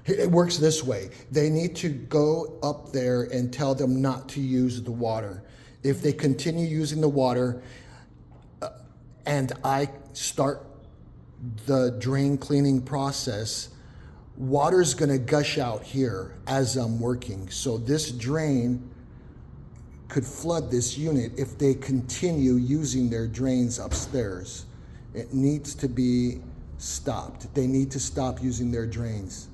It works this way. They need to go up there and tell them not to use the water. If they continue using the water and I start the drain cleaning process, water's gonna gush out here as I'm working. So this drain could flood this unit if they continue using their drains upstairs. It needs to be stopped. They need to stop using their drains.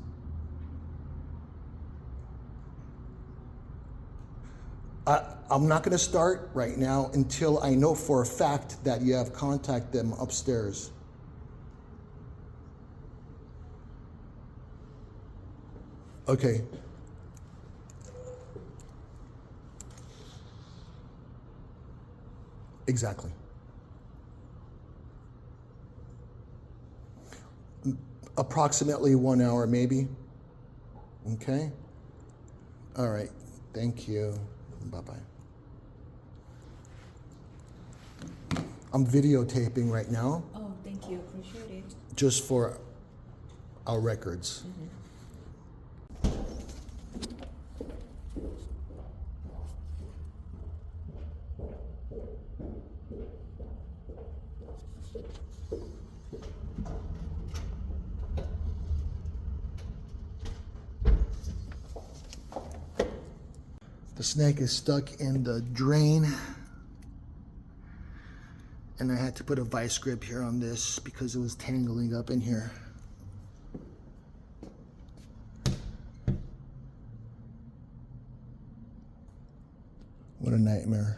I'm not gonna start right now until I know for a fact that you have contacted them upstairs. Okay. Exactly. Approximately 1 hour, maybe. Okay. All right. Thank you. Bye-bye. I'm videotaping right now. Oh, thank you. Appreciate it. Just for our records. The snake is stuck in the drain. And I had to put a vice grip here on this because it was tangling up in here. What a nightmare.